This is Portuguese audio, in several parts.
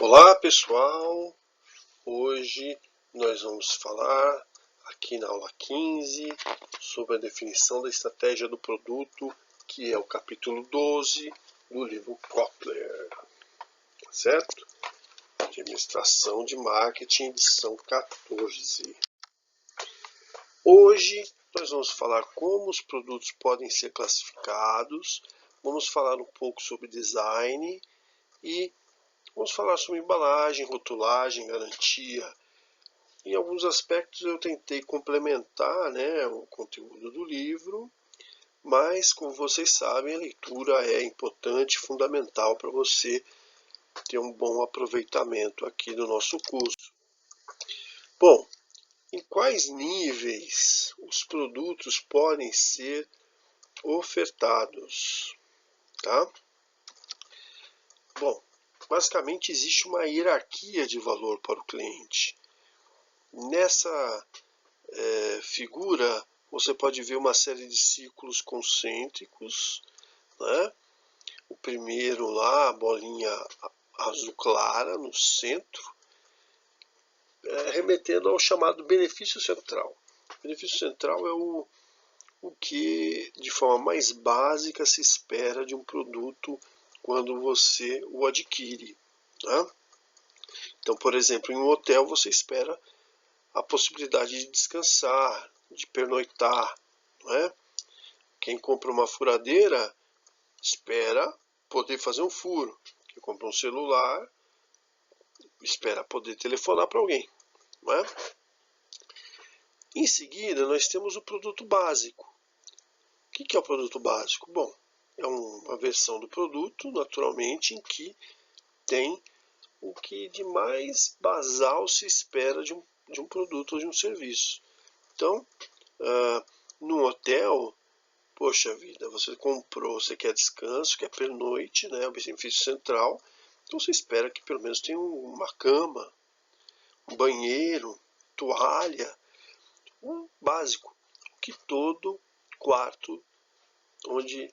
Olá pessoal, hoje nós vamos falar aqui na aula 15 sobre a definição da estratégia do produto, que é o capítulo 12 do livro Kotler, certo? Administração de Marketing, edição 14. Hoje nós vamos falar como os produtos podem ser classificados, vamos falar um pouco sobre design e vamos falar sobre embalagem, rotulagem, garantia. Em alguns aspectos eu tentei complementar, o conteúdo do livro, mas como vocês sabem, a leitura é importante, fundamental para você ter um bom aproveitamento aqui do nosso curso. Bom, em quais níveis os produtos podem ser ofertados? Tá? Bom, basicamente existe uma hierarquia de valor para o cliente. Nessa figura você pode ver uma série de círculos concêntricos, né? O primeiro lá, a bolinha azul clara no centro, remetendo ao chamado benefício central. O benefício central é o que de forma mais básica se espera de um produto quando você o adquire, né? Então, por exemplo, em um hotel você espera a possibilidade de descansar, de pernoitar, não é? Quem compra uma furadeira espera poder fazer um furo. Quem compra um celular espera poder telefonar para alguém, não é? Em seguida, nós temos o produto básico. O que é o produto básico? Bom, é uma versão do produto, naturalmente, em que tem o que de mais basal se espera de um produto ou de um serviço. Então, num hotel, poxa vida, você comprou, você quer descanso, quer pernoite, né, o benefício central, então você espera que pelo menos tenha uma cama, um banheiro, toalha, um básico, que todo quarto onde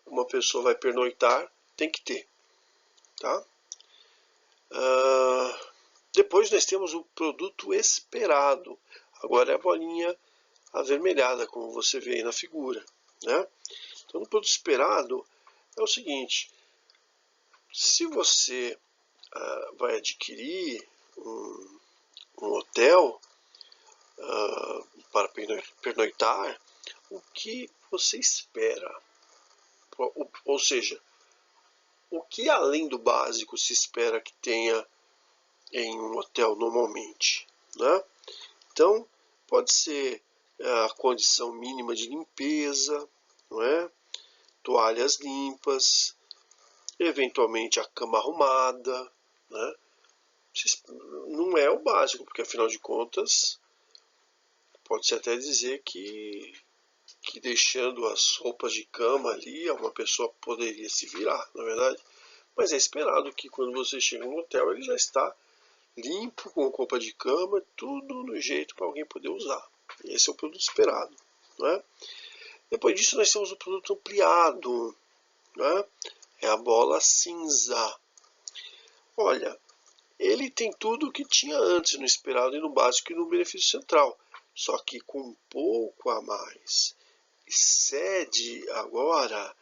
uma pessoa vai pernoitar tem que ter, tá? Depois nós temos o produto esperado. Agora é a bolinha avermelhada, como você vê aí na figura, né? Então, no produto esperado é o seguinte: se você vai adquirir um hotel para pernoitar, o que você espera? Ou seja, o que além do básico se espera que tenha em um hotel normalmente, né? Então, pode ser a condição mínima de limpeza, não é? Toalhas limpas, eventualmente a cama arrumada, né? Não é o básico, porque afinal de contas pode-se até dizer que deixando as roupas de cama ali, uma pessoa poderia se virar, na verdade. Mas é esperado que quando você chega no hotel ele já está limpo, com roupa de cama, tudo no jeito para alguém poder usar. Esse é o produto esperado, não é? Depois disso nós temos o produto ampliado, né? É a bola cinza. Olha, ele tem tudo o que tinha antes no esperado e no básico e no benefício central, só que com um pouco a mais. Excede agora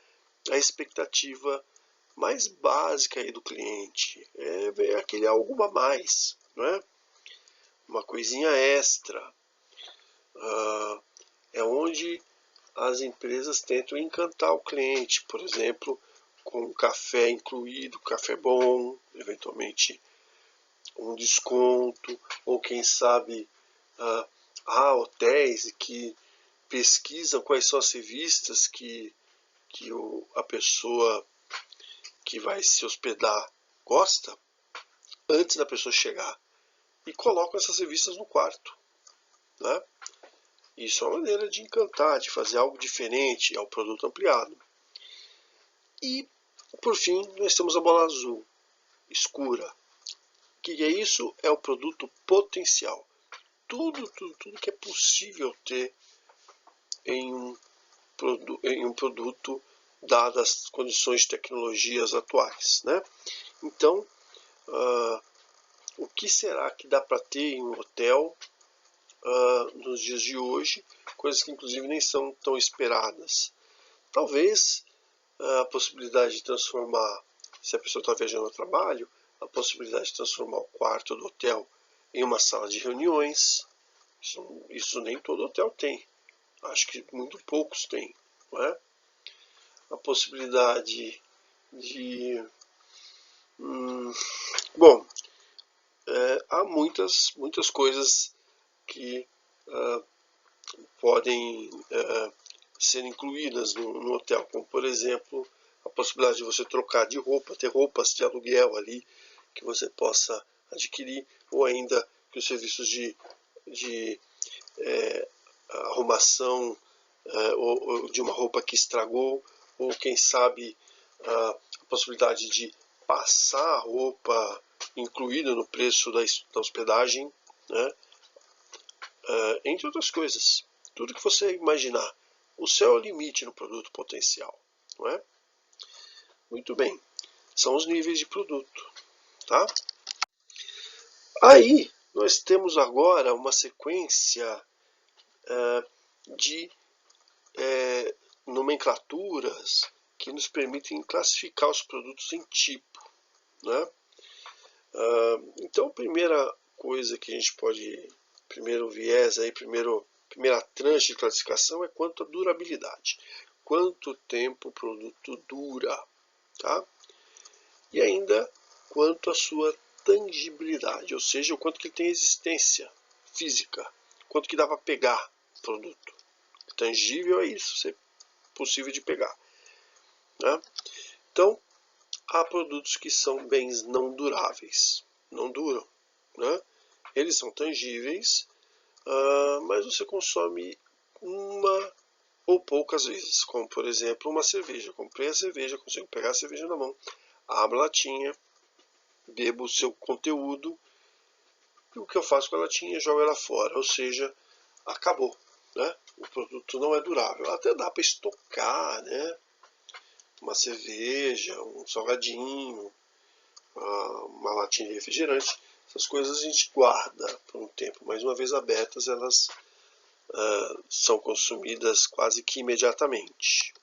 a expectativa mais básica aí do cliente. É aquele algo a mais, não é? Uma coisinha extra. É onde as empresas tentam encantar o cliente, por exemplo, com café incluído, café bom, eventualmente um desconto, ou quem sabe há hotéis que pesquisam quais são as revistas que a pessoa que vai se hospedar gosta antes da pessoa chegar e colocam essas revistas no quarto, né? Isso é uma maneira de encantar, de fazer algo diferente, é o produto ampliado. E, por fim, nós temos a bola azul, escura. O que é isso? É o produto potencial. Tudo que é possível ter em um produto, dadas as condições de tecnologias atuais, né? Então, que será que dá para ter em um hotel nos dias de hoje, coisas que inclusive nem são tão esperadas. Talvez a possibilidade de transformar, se a pessoa está viajando ao trabalho, a possibilidade de transformar o quarto do hotel em uma sala de reuniões. Isso nem todo hotel tem. Acho que muito poucos têm. Não é? A possibilidade de... bom, há muitas coisas que podem ser incluídas no hotel, como por exemplo a possibilidade de você trocar de roupa, ter roupas de aluguel ali que você possa adquirir, ou ainda que os serviços de arrumação ou de uma roupa que estragou, ou quem sabe a possibilidade de passar a roupa incluída no preço da hospedagem, né? Entre outras coisas. Tudo que você imaginar. O céu é o limite no produto potencial. Não é? Muito bem. São os níveis de produto. Tá? Aí, nós temos agora uma sequência de nomenclaturas que nos permitem classificar os produtos em tipo. Né? Então, a primeira coisa que a gente pode, primeiro viés, aí, primeira tranche de classificação é quanto à durabilidade. Quanto tempo o produto dura. Tá? E ainda quanto à sua tangibilidade, ou seja, o quanto que ele tem existência física, quanto que dá para pegar o produto. Tangível é isso, é possível de pegar. Né? Então, há produtos que são bens não duráveis, não duram. Né? Eles são tangíveis, mas você consome uma ou poucas vezes, como por exemplo uma cerveja. Eu comprei a cerveja, consigo pegar a cerveja na mão, abro a latinha, bebo o seu conteúdo, e o que eu faço com a latinha? Jogo ela fora, ou seja, acabou. Né? O produto não é durável. Até dá para estocar, né? Uma cerveja, um salgadinho, uma latinha de refrigerante. Essas coisas a gente guarda por um tempo, mas uma vez abertas elas são consumidas quase que imediatamente.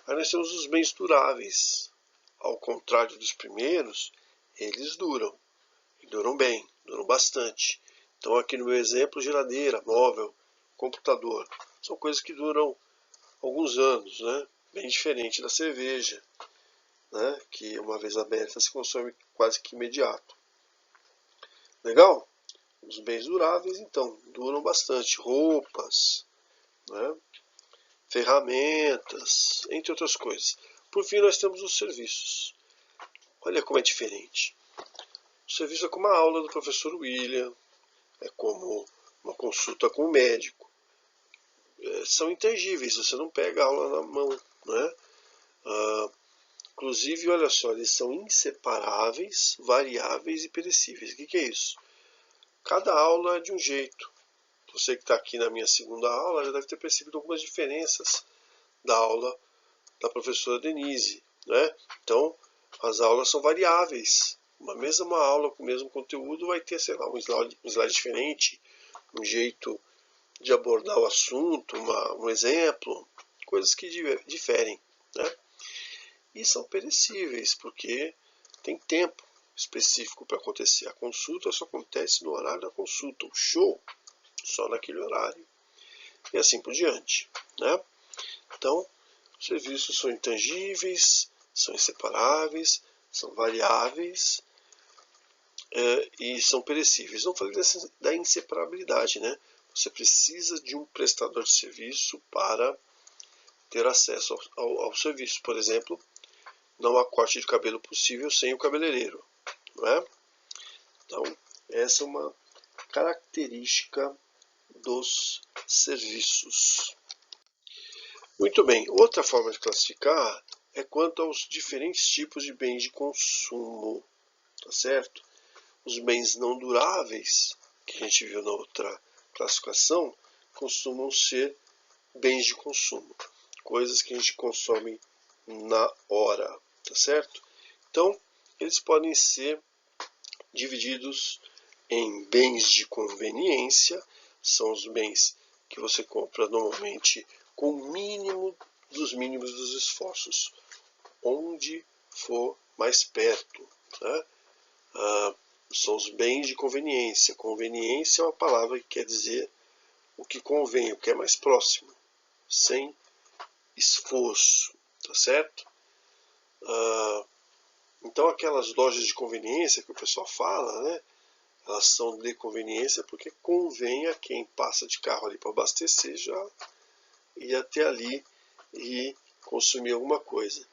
Aí nós temos os bens duráveis. Ao contrário dos primeiros, eles duram. E duram bem, duram bastante. Então aqui no meu exemplo, geladeira, móvel, computador. São coisas que duram alguns anos, né? Bem diferente da cerveja, né? Que uma vez aberta se consome quase que imediato. Legal? Os bens duráveis, então, duram bastante. Roupas, né? Ferramentas, entre outras coisas. Por fim, nós temos os serviços. Olha como é diferente. O serviço é como a aula do professor William, é como uma consulta com o médico. São intangíveis, você não pega a aula na mão. Né? Inclusive, olha só, eles são inseparáveis, variáveis e perecíveis. O que é isso? Cada aula é de um jeito. Você que está aqui na minha segunda aula já deve ter percebido algumas diferenças da aula da professora Denise. Né? Então, as aulas são variáveis. Uma mesma aula com o mesmo conteúdo vai ter, sei lá, um slide diferente, um jeito de abordar o assunto, um exemplo, coisas que diferem. Né? E são perecíveis, porque tem tempo específico para acontecer. A consulta só acontece no horário da consulta, o show só naquele horário, e assim por diante. Né? Então, os serviços são intangíveis, são inseparáveis, são variáveis e são perecíveis. Não falei da inseparabilidade, né? Você precisa de um prestador de serviço para ter acesso ao serviço. Por exemplo, não há corte de cabelo possível sem o cabeleireiro. Não é? Então, essa é uma característica dos serviços. Muito bem, outra forma de classificar é quanto aos diferentes tipos de bens de consumo. Tá certo? Os bens não duráveis, que a gente viu na outra classificação, costumam ser bens de consumo, coisas que a gente consome na hora, tá certo? Então, eles podem ser divididos em bens de conveniência, são os bens que você compra normalmente com o mínimo dos mínimos dos esforços, onde for mais perto. Né? São os bens de conveniência. Conveniência é uma palavra que quer dizer o que convém, o que é mais próximo, sem esforço, tá certo? Então aquelas lojas de conveniência que o pessoal fala, né? Elas são de conveniência porque convém a quem passa de carro ali para abastecer já ir até ali e consumir alguma coisa.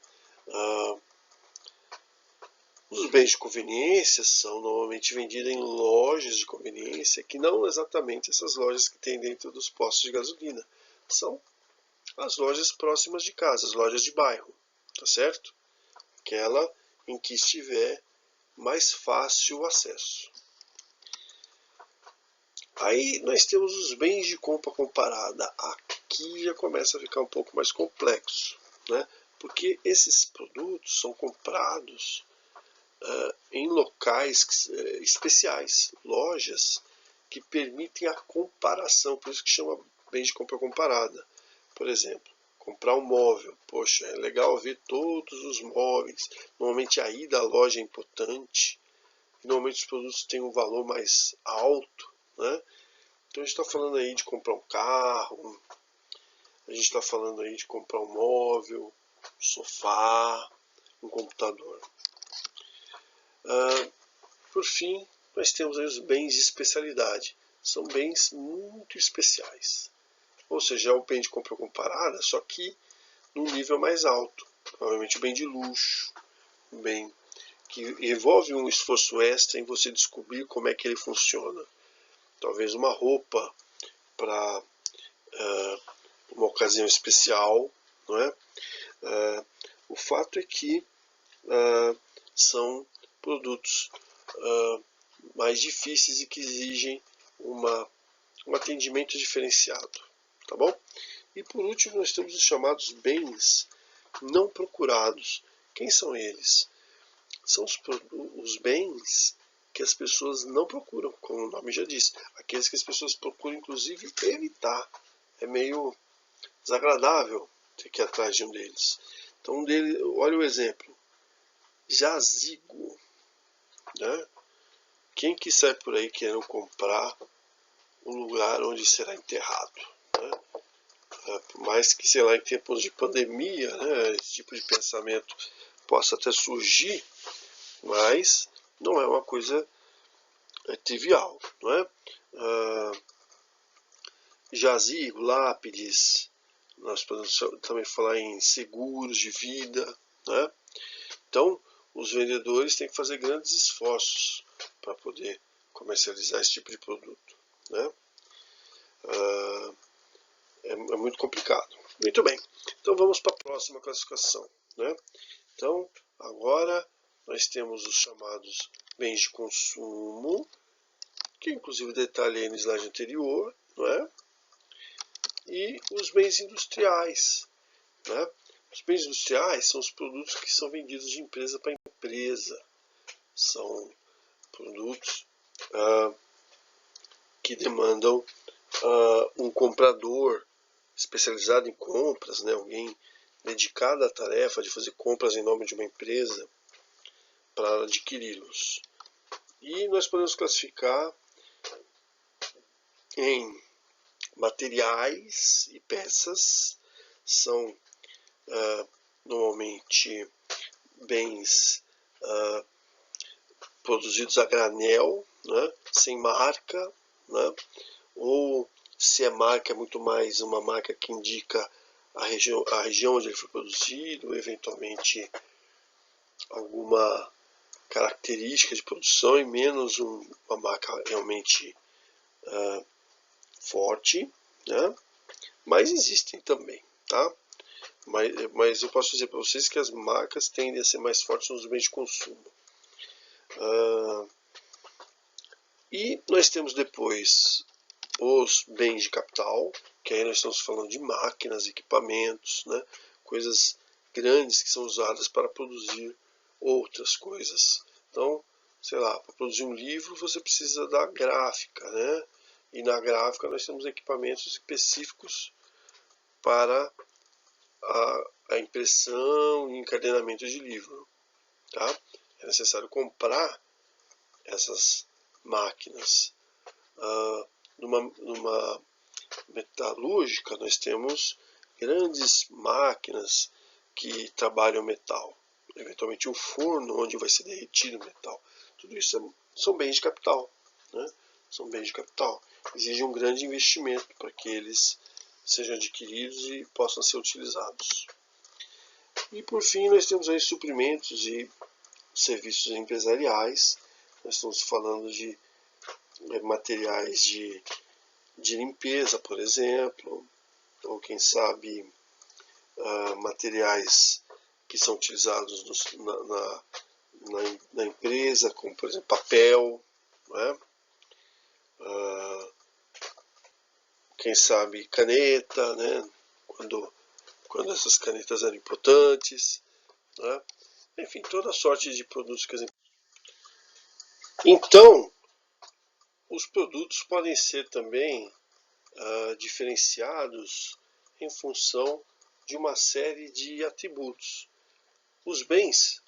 Os bens de conveniência são normalmente vendidos em lojas de conveniência, que não exatamente essas lojas que tem dentro dos postos de gasolina. São as lojas próximas de casa, as lojas de bairro, tá certo? Aquela em que estiver mais fácil o acesso. Aí nós temos os bens de compra comparada. Aqui já começa a ficar um pouco mais complexo, né? Porque esses produtos são comprados em locais especiais, lojas que permitem a comparação, por isso que chama bens de compra comparada. Por exemplo, comprar um móvel, poxa, é legal ver todos os móveis, normalmente a ida à loja é importante, normalmente os produtos têm um valor mais alto, né? Então a gente está falando aí de comprar um carro, a gente está falando aí de comprar um móvel, um sofá, um computador. Por fim, nós temos aí os bens de especialidade. São bens muito especiais. Ou seja, é o bem de compra comparada, só que num nível mais alto. Provavelmente o bem de luxo, um bem que envolve um esforço extra em você descobrir como é que ele funciona. Talvez uma roupa para uma ocasião especial, não é? O fato é que são produtos mais difíceis e que exigem um atendimento diferenciado, tá bom? E por último nós temos os chamados bens não procurados. Quem são eles? São os bens que as pessoas não procuram, como o nome já diz. Aqueles que as pessoas procuram, inclusive, evitar. É meio desagradável ter que ir atrás de um deles. Então, olha o exemplo. Jazigo. Né? Quem que sai por aí querendo comprar um lugar onde será enterrado? Né? Por mais que, sei lá, em tempos de pandemia, né, esse tipo de pensamento possa até surgir, mas não é uma coisa trivial, não é? Jazigo, lápides, nós podemos também falar em seguros de vida, né? Então, os vendedores têm que fazer grandes esforços para poder comercializar esse tipo de produto, né? É muito complicado. Muito bem, então vamos para a próxima classificação, né? Então, agora nós temos os chamados bens de consumo, que inclusive detalhei no slide anterior, não é? E os bens industriais, né? Os bens industriais são os produtos que são vendidos de empresa para empresa. São produtos que demandam um comprador especializado em compras, né? Alguém dedicado à tarefa de fazer compras em nome de uma empresa para adquiri-los. E nós podemos classificar em materiais e peças, são normalmente bens produzidos a granel, né, sem marca, né, ou se é marca, é muito mais uma marca que indica a região onde ele foi produzido, eventualmente alguma característica de produção, e menos uma marca realmente forte, né? Mas existem também, tá? Mas eu posso dizer para vocês que as marcas tendem a ser mais fortes nos bens de consumo. E nós temos depois os bens de capital, que aí nós estamos falando de máquinas, equipamentos, né? Coisas grandes que são usadas para produzir outras coisas. Então, sei lá, para produzir um livro você precisa da gráfica, né? E na gráfica nós temos equipamentos específicos para a impressão e encadenamento de livro, tá? É necessário comprar essas máquinas. Numa metalúrgica nós temos grandes máquinas que trabalham metal, eventualmente um forno onde vai ser derretido o metal. Tudo isso são bens de capital, né? São bens de capital. Exige um grande investimento para que eles sejam adquiridos e possam ser utilizados. E por fim nós temos aí suprimentos e serviços empresariais. Nós estamos falando de materiais de limpeza, por exemplo, ou quem sabe materiais que são utilizados na empresa, como por exemplo papel, né? Quem sabe caneta, né? Quando essas canetas eram importantes, né? Enfim, toda sorte de produtos que Então, os produtos podem ser também diferenciados em função de uma série de atributos. Os bens,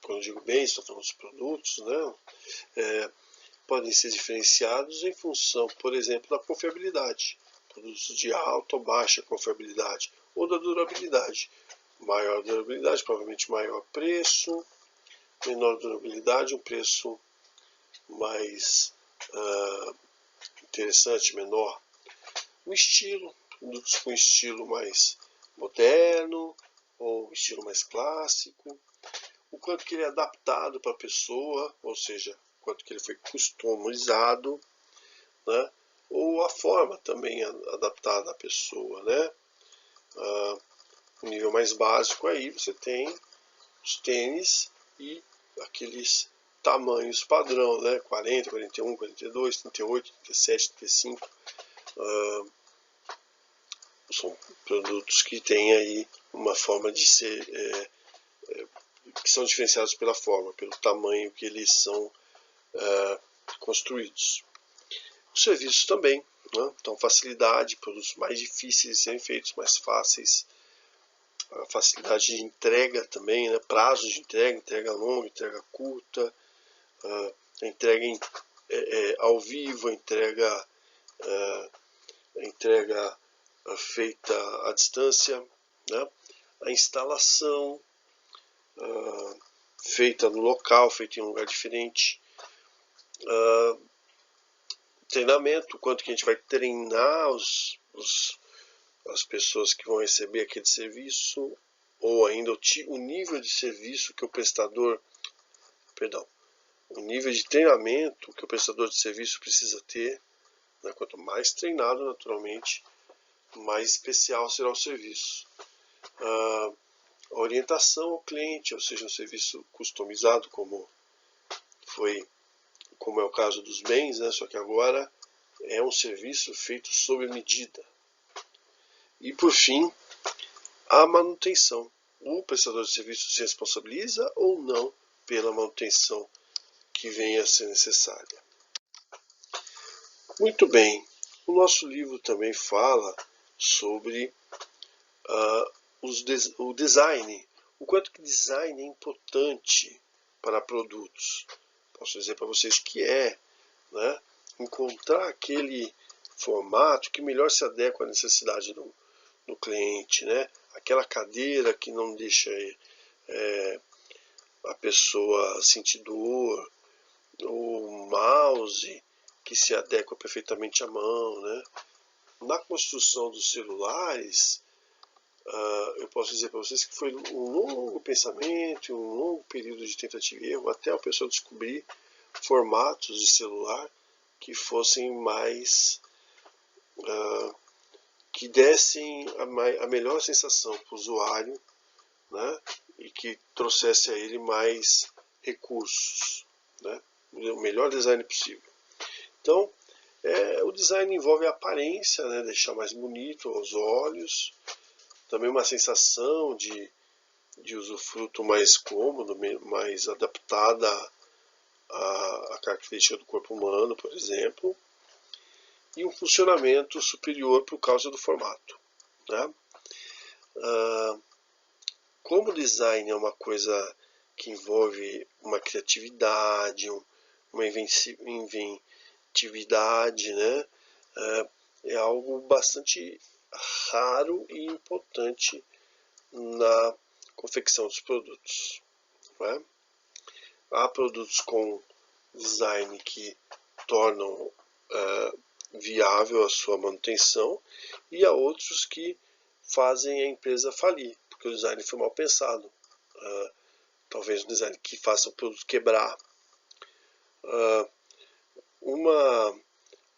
quando eu digo bens, estou falando dos produtos, né? Podem ser diferenciados em função, por exemplo, da confiabilidade. Produtos de alta ou baixa confiabilidade, ou da durabilidade. Maior durabilidade, provavelmente maior preço. Menor durabilidade, um preço mais interessante, menor. O estilo, produtos com estilo mais moderno ou estilo mais clássico. O quanto que ele é adaptado para a pessoa, ou seja, o quanto que ele foi customizado, né? Ou a forma também adaptada à pessoa, né? O nível mais básico aí você tem os tênis e aqueles tamanhos padrão, né? 40, 41, 42, 38, 37, 35. São produtos que têm aí uma forma de ser, que são diferenciados pela forma, pelo tamanho que eles são construídos. Os serviços também, né? Então facilidade, produtos mais difíceis de serem feitos, mais fáceis. A facilidade de entrega também, né? Prazos de entrega, entrega longa, entrega curta, entrega ao vivo, entrega feita à distância, né? A instalação feita no local, feita em um lugar diferente. Treinamento, quanto que a gente vai treinar as pessoas que vão receber aquele serviço, ou ainda o nível de serviço que o prestador, o nível de treinamento que o prestador de serviço precisa ter, né? Quanto mais treinado, naturalmente, mais especial será o serviço. A orientação ao cliente, ou seja, um serviço customizado, como é o caso dos bens, né? Só que agora é um serviço feito sob medida. E por fim, a manutenção. O prestador de serviço se responsabiliza ou não pela manutenção que venha a ser necessária. Muito bem, o nosso livro também fala sobre o design, o quanto que design é importante para produtos. Posso dizer para vocês que né? Encontrar aquele formato que melhor se adequa à necessidade do cliente, né? Aquela cadeira que não deixa a pessoa sentir dor, o mouse que se adequa perfeitamente à mão, né? Na construção dos celulares, eu posso dizer para vocês que foi um longo pensamento, um longo período de tentativa e erro, até a pessoa descobrir formatos de celular que fossem mais, que dessem a melhor sensação para o usuário, né? E que trouxesse a ele mais recursos, né? O melhor design possível. Então, o design envolve a aparência, né? Deixar mais bonito aos olhos, também uma sensação de usufruto mais cômodo, mais adaptada a característica do corpo humano, por exemplo, e um funcionamento superior por causa do formato, né? Como o design é uma coisa que envolve uma criatividade, uma inventividade, né? É algo bastante raro e importante na confecção dos produtos, né? Há produtos com design que tornam viável a sua manutenção, e há outros que fazem a empresa falir, porque o design foi mal pensado. Talvez um design que faça o produto quebrar.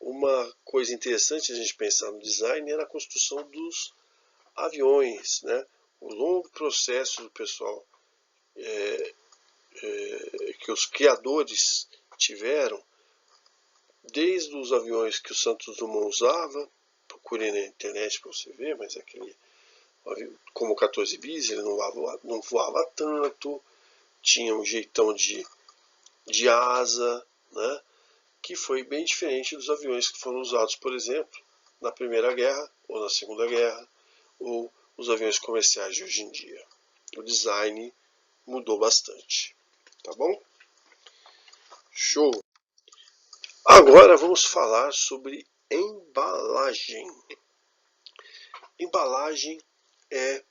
Uma coisa interessante a gente pensar no design é na construção dos aviões, né? O longo processo do pessoal que os criadores tiveram, desde os aviões que o Santos Dumont usava, procure na internet para você ver, mas aquele, como o 14 bis, ele não voava tanto, tinha um jeitão de asa, né? Que foi bem diferente dos aviões que foram usados, por exemplo, na Primeira Guerra ou na Segunda Guerra, ou os aviões comerciais de hoje em dia. O design mudou bastante, tá bom? Show! Agora vamos falar sobre embalagem. Embalagem é,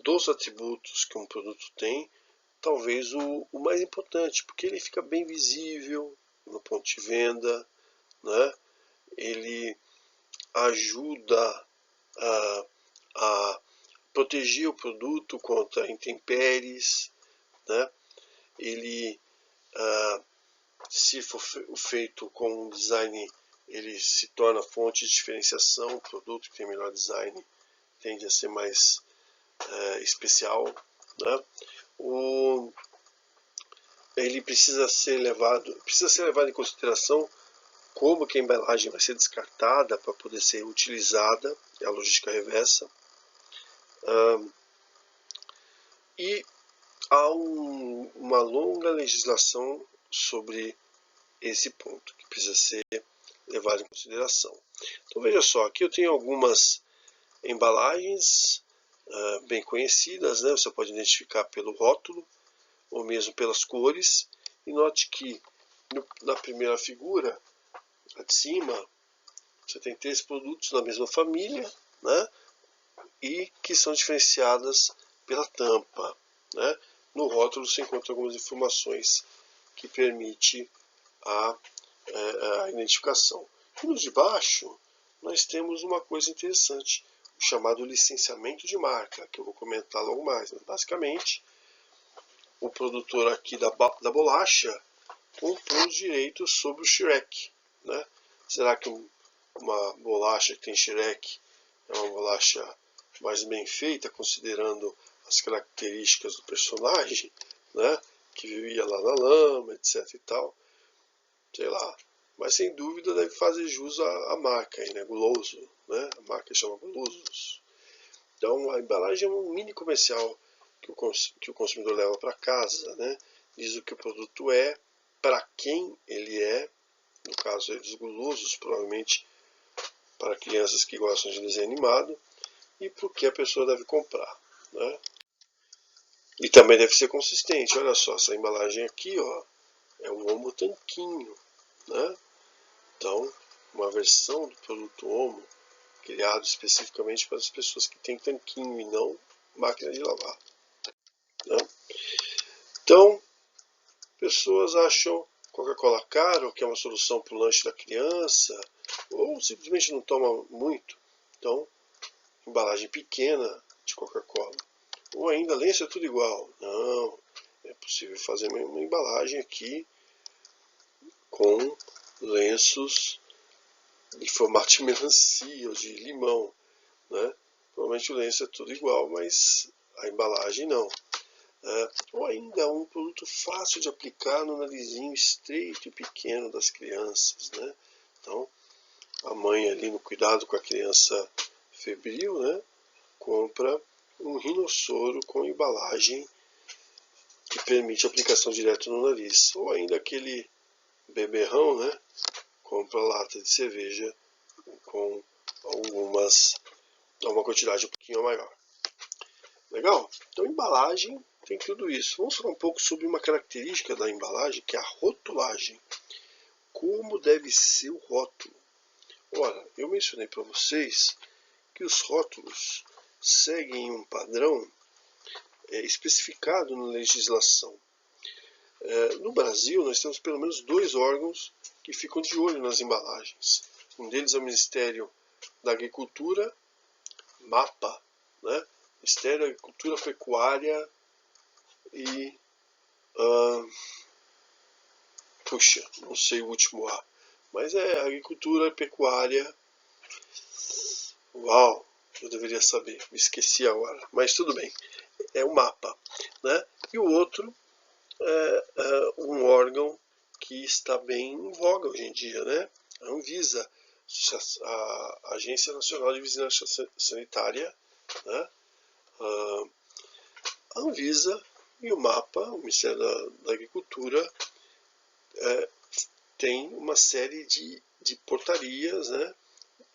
dos atributos que um produto tem, talvez o mais importante, porque ele fica bem visível no ponto de venda, né? Ele ajuda a proteger o produto contra intempéries, né? Ele, se for feito com um design, ele se torna fonte de diferenciação. O produto que tem melhor design tende a ser mais especial, né? Ele precisa ser levado em consideração como que a embalagem vai ser descartada para poder ser utilizada, é a logística reversa. E há uma longa legislação sobre esse ponto, que precisa ser levado em consideração. Então veja só, aqui eu tenho algumas embalagens bem conhecidas, né? Você pode identificar pelo rótulo, ou mesmo pelas cores, e note que na primeira figura, lá de cima, você tem 3 produtos da mesma família, né? E que são diferenciadas pela tampa, né? No rótulo você encontra algumas informações que permitem a identificação. E nos de baixo, nós temos uma coisa interessante, o chamado licenciamento de marca, que eu vou comentar logo mais. Né? Basicamente, o produtor aqui da bolacha comprou os direitos sobre o Shrek, né? Será que uma bolacha que tem Shrek é uma bolacha mais bem feita, considerando as características do personagem, né? Que vivia lá na lama, etc e tal? Sei lá. Mas sem dúvida deve fazer jus à marca aí, né? Guloso, né? A marca chama Gulosos. Então a embalagem é um mini comercial que o consumidor leva para casa, né? Diz o que o produto é, para quem ele é, no caso dos gulosos, provavelmente para crianças que gostam de desenho animado, e por que a pessoa deve comprar, né? E também deve ser consistente. Olha só, essa embalagem aqui, ó, é o Omo Tanquinho, né? Então, uma versão do produto Omo criado especificamente para as pessoas que têm tanquinho e não máquina de lavar, né? Então, pessoas acham Coca-Cola caro, que é uma solução para o lanche da criança, ou simplesmente não toma muito. Então, embalagem pequena de Coca-Cola. Ou ainda, lenço é tudo igual. Não, é possível fazer uma embalagem aqui com lenços em formato de melancia ou de limão, né? Provavelmente o lenço é tudo igual, mas a embalagem não. Ou ainda um produto fácil de aplicar no narizinho estreito e pequeno das crianças, né? Então, a mãe ali no cuidado com a criança febril, né? Compra um rinossoro com embalagem que permite a aplicação direta no nariz. Ou ainda aquele beberrão, né? Compra lata de cerveja com uma quantidade um pouquinho maior. Legal? Então, embalagem tem tudo isso. Vamos falar um pouco sobre uma característica da embalagem, que é a rotulagem. Como deve ser o rótulo? Ora, eu mencionei para vocês que os rótulos seguem um padrão especificado na legislação. No Brasil, nós temos pelo menos 2 órgãos que ficam de olho nas embalagens. Um deles é o Ministério da Agricultura, MAPA, né? Ministério da Agricultura, Pecuária e... puxa, não sei o último A. Mas é Agricultura, Pecuária... Uau, eu deveria saber, me esqueci agora. Mas tudo bem, é o MAPA, né? E o outro é um órgão que está bem em voga hoje em dia, né? A Anvisa, a Agência Nacional de Vigilância Sanitária, né? A Anvisa e o MAPA, o Ministério da Agricultura, tem uma série de portarias, né?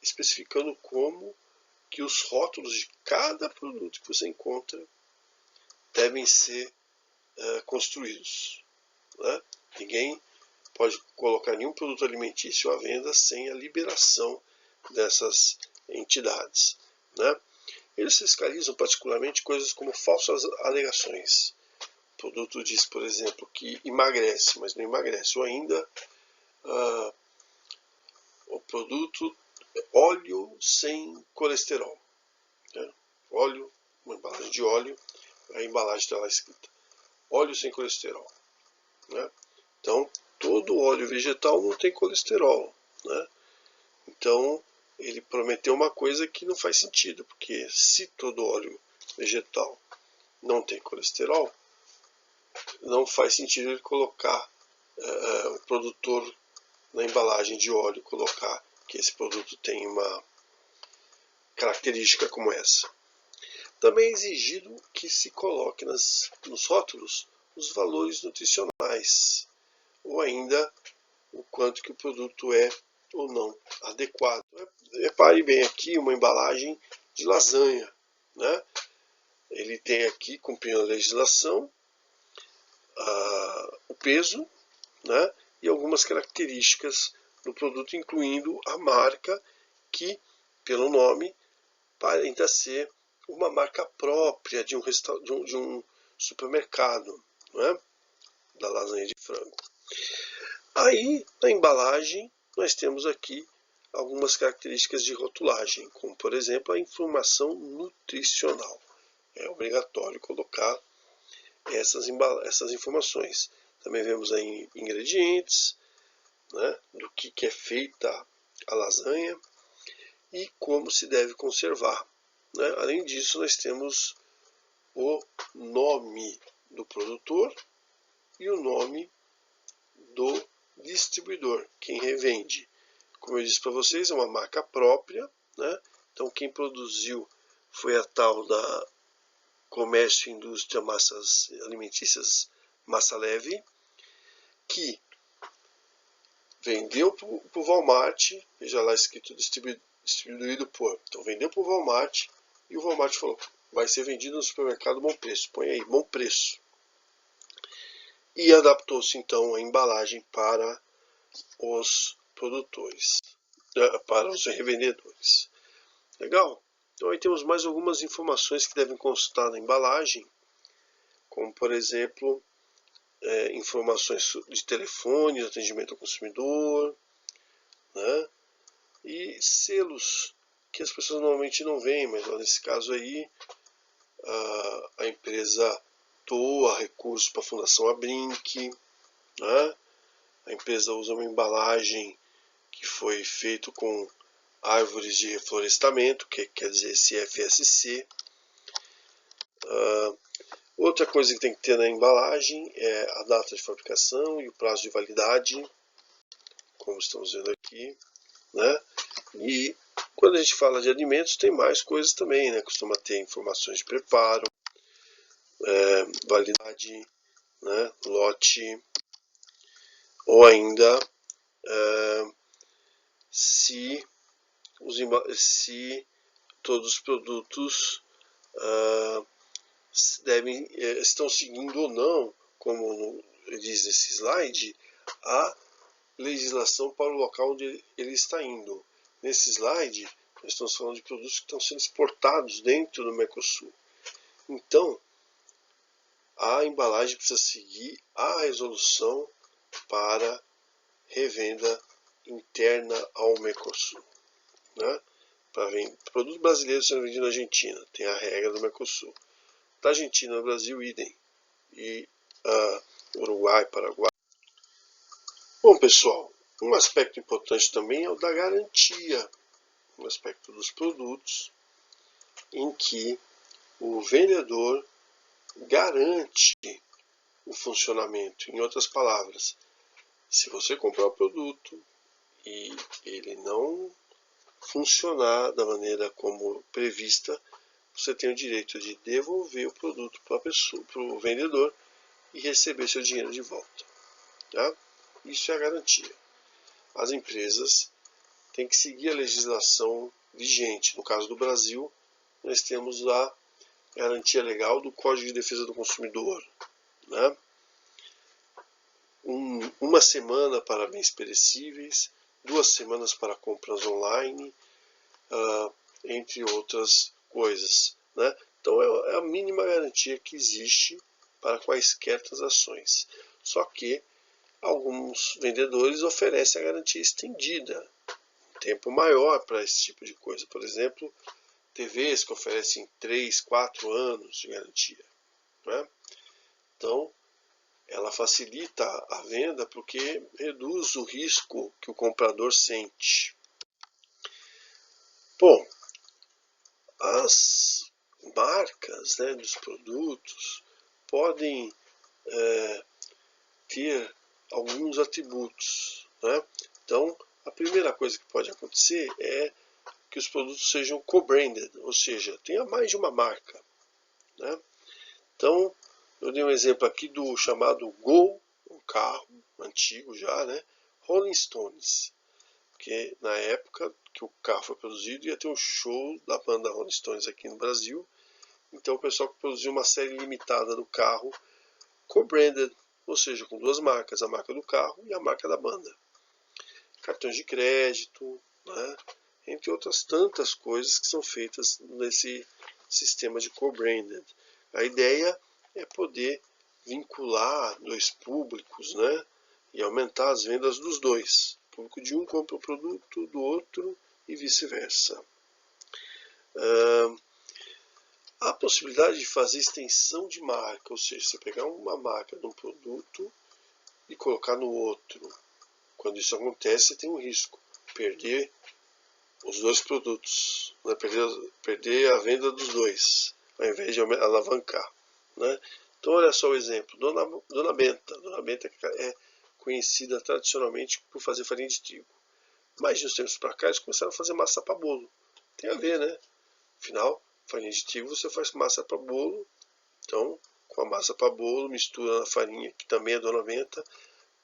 Especificando como que os rótulos de cada produto que você encontra devem ser construídos, né? Ninguém pode colocar nenhum produto alimentício à venda sem a liberação dessas entidades, né? Eles fiscalizam particularmente coisas como falsas alegações. O produto diz, por exemplo, que emagrece, mas não emagrece. Ou ainda, o produto óleo sem colesterol, né? Óleo, uma embalagem de óleo, a embalagem está lá escrita óleo sem colesterol, né? Então, todo óleo vegetal não tem colesterol, né? Então, ele prometeu uma coisa que não faz sentido, porque se todo óleo vegetal não tem colesterol, não faz sentido ele colocar, o produtor na embalagem de óleo, colocar que esse produto tem uma característica como essa. Também é exigido que se coloque nos rótulos os valores nutricionais, ou ainda o quanto que o produto é ou não adequado. Repare bem aqui uma embalagem de lasanha, né? Ele tem aqui, cumprindo a legislação, o peso, né? E algumas características do produto, incluindo a marca, que, pelo nome, aparenta ser uma marca própria de um supermercado, não é? Da lasanha de frango. Aí, na embalagem, nós temos aqui algumas características de rotulagem, como, por exemplo, a informação nutricional. É obrigatório colocar essas informações. Também vemos aí ingredientes, né, do que é feita a lasanha e como se deve conservar, né? Além disso, nós temos o nome do produtor e o nome do distribuidor, quem revende. Como eu disse para vocês, é uma marca própria, né? Então, quem produziu foi a tal da Comércio e Indústria Massas Alimentícias, Massa Leve, que vendeu para o Walmart, veja lá escrito distribuído por. Então, vendeu para o Walmart e o Walmart falou, vai ser vendido no supermercado Bom Preço. Põe aí, Bom Preço. E adaptou-se então a embalagem para os produtores, para os revendedores. Legal? Então aí temos mais algumas informações que devem constar na embalagem, como por exemplo, informações de telefone, de atendimento ao consumidor, né? E selos que as pessoas normalmente não veem, mas nesse caso aí a empresa doa recursos para a Fundação Abrinq, né? A empresa usa uma embalagem que foi feita com árvores de reflorestamento, que quer dizer CFSC. Outra coisa que tem que ter na embalagem é a data de fabricação e o prazo de validade, como estamos vendo aqui, né? E quando a gente fala de alimentos, tem mais coisas também, né? Costuma ter informações de preparo, validade né, lote, ou ainda se todos os produtos estão seguindo ou não, como diz nesse slide, a legislação para o local onde ele está indo. Nesse slide, nós estamos falando de produtos que estão sendo exportados dentro do Mercosul. Então, a embalagem precisa seguir a resolução para revenda interna ao Mercosul, né? Para produtos brasileiros sendo vendidos na Argentina, tem a regra do Mercosul. Da Argentina ao Brasil, idem. E Uruguai, Paraguai. Bom, pessoal, um aspecto importante também é o da garantia, um aspecto dos produtos, em que o vendedor garante o funcionamento. Em outras palavras, se você comprar o produto e ele não funcionar da maneira como prevista, você tem o direito de devolver o produto para o vendedor e receber seu dinheiro de volta. Tá? Isso é a garantia. As empresas têm que seguir a legislação vigente. No caso do Brasil, nós temos a garantia legal do Código de Defesa do Consumidor, né? Uma semana para bens perecíveis, 2 semanas para compras online, entre outras coisas, né? Então é a mínima garantia que existe para quaisquer transações. Só que alguns vendedores oferecem a garantia estendida, um tempo maior para esse tipo de coisa. Por exemplo, TVs que oferecem 3, 4 anos de garantia, né? Então, ela facilita a venda porque reduz o risco que o comprador sente. Bom, as marcas, né, dos produtos podem ter alguns atributos, né? Então, a primeira coisa que pode acontecer é que os produtos sejam co-branded, ou seja, tenha mais de uma marca, né? Então, eu dei um exemplo aqui do chamado Gol, um carro antigo já, né? Rolling Stones, porque na época que o carro foi produzido ia ter um show da banda Rolling Stones aqui no Brasil, então o pessoal produziu uma série limitada do carro co-branded, ou seja, com 2 marcas, a marca do carro e a marca da banda. Cartões de crédito, né? Entre outras tantas coisas que são feitas nesse sistema de co-branded. A ideia é poder vincular 2 públicos, né? E aumentar as vendas dos 2. O público de um compra o produto do outro e vice-versa. Há a possibilidade de fazer extensão de marca, ou seja, você pegar uma marca de um produto e colocar no outro. Quando isso acontece, você tem um risco, perder os 2 produtos, né? perder a venda dos 2, ao invés de alavancar, né? Então, olha só o exemplo, Dona Benta. Dona Benta é conhecida tradicionalmente por fazer farinha de trigo, mas de uns tempos para cá eles começaram a fazer massa para bolo. Tem a ver, né? Afinal, farinha de trigo você faz massa para bolo, então com a massa para bolo mistura na farinha, que também é Dona Benta,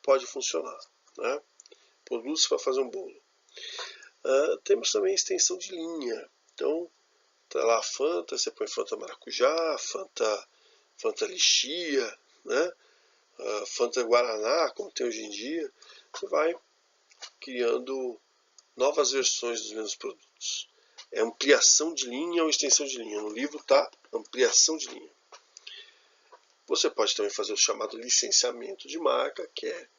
pode funcionar, né? Produtos para fazer um bolo. Temos também extensão de linha. Então, tá lá a Fanta, você põe Fanta Maracujá, Fanta Lixia, né? Fanta Guaraná, como tem hoje em dia. Você vai criando novas versões dos mesmos produtos. É ampliação de linha ou extensão de linha. No livro está ampliação de linha. Você pode também fazer o chamado licenciamento de marca, que é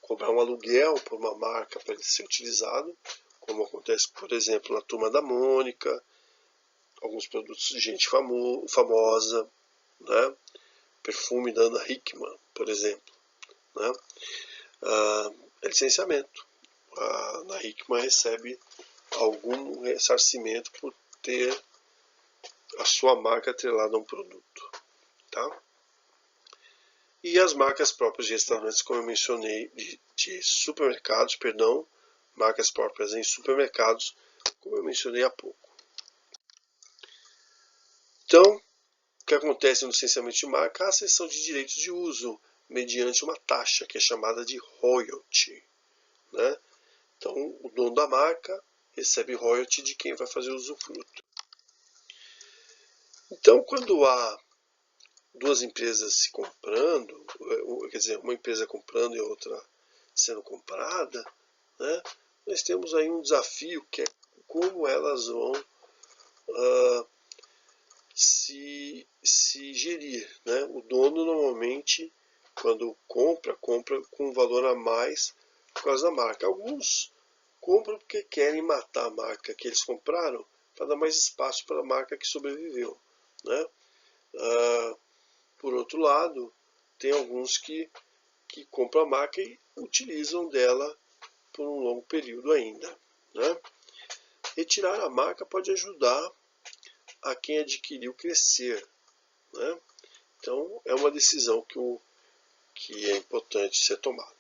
cobrar um aluguel por uma marca para ele ser utilizado, como acontece, por exemplo, na Turma da Mônica, alguns produtos de gente famosa, né? Perfume da Ana Hickman, por exemplo, né? É licenciamento. A Ana Hickman recebe algum ressarcimento por ter a sua marca atrelada a um produto, tá? E as marcas próprias de restaurantes, como eu mencionei, de supermercados, perdão, marcas próprias em supermercados, como eu mencionei há pouco. Então, que acontece no licenciamento de marca? A cessão de direitos de uso mediante uma taxa que é chamada de royalty, né? Então, o dono da marca recebe royalty de quem vai fazer o usufruto. Então, quando há duas empresas se comprando, quer dizer, uma empresa comprando e a outra sendo comprada, né, nós temos aí um desafio que é como elas vão se gerir, né? O dono normalmente, quando compra com um valor a mais por causa da marca. Alguns compram porque querem matar a marca que eles compraram para dar mais espaço para a marca que sobreviveu, né? Por outro lado, tem alguns que compram a marca e utilizam dela por um longo período ainda, né? Retirar a marca pode ajudar a quem adquiriu crescer, né? Então, é uma decisão que é importante ser tomada.